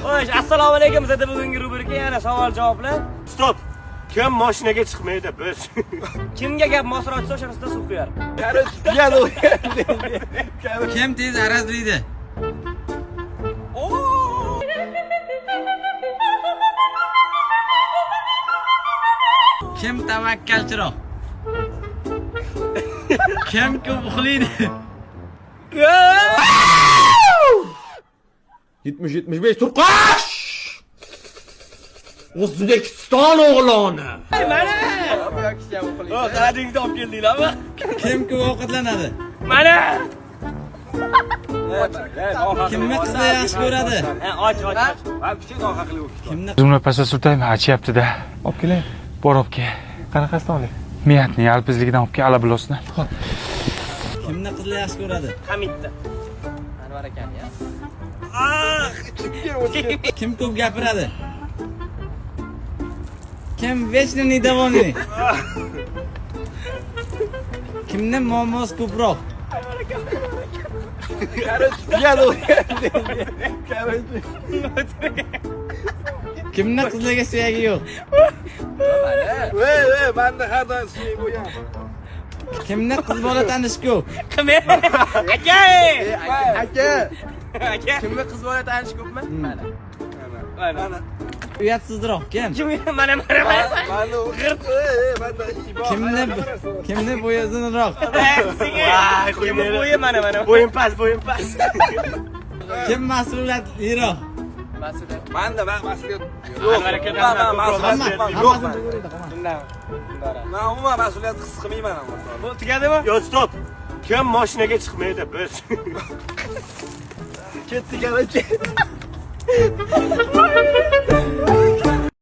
Xo'sh, assalomu alaykum. Sizda bugungi rubrika yana savol-javoblar. Stop. Kim mashinaga chiqmaydi biz? Kimga gap mosra ochsa o'shanisidan suv quyar. Kim tez arazlaydi? Kim tavakkalchiroq? Kim ko'p uxlaydi? 70-75 Turqash! O'zbekiston o'g'loni. Mana! O, qaradingizda olib keldinglarmi? Kim ko'p ovqatlanadi? Mana! Kimni qizlar yaxshi ko'radi? Och. Kimni Zumra pasta sultayim achyapti-da. Olib keling. Bor olib kel. Qanaqasidan oling? Miyatning yalpizligidan olib kel, alabilosini. kimni qizlar yaxshi ko'radi? Hamidda. Anvar akam ya. Kim ko'p gapiradi? Kim vechno недовольный? Kimni muammosi ko'proq? Kimni qizlarga suyagi yo'q? Manda har doim suyak bo'lgan. Kimni qiz bola tanish ko'p? Kim? Aka! Aka! Kimni qiz bola tanish ko'pmi? Mana. Uyatsizroq kim? Kim? Mana. Kimni bo'yi uzunroq? Kim bo'yi mana. Bo'yim past. Kim mas'uliyatliroq? Manda mas'uliyat Anvar aka yo'q. Men umuman mas'uliyat his qilmayman. Bu tugadimi? Yo, stop. Kim mashinaga chiqmaydi biz? Ketdik ana.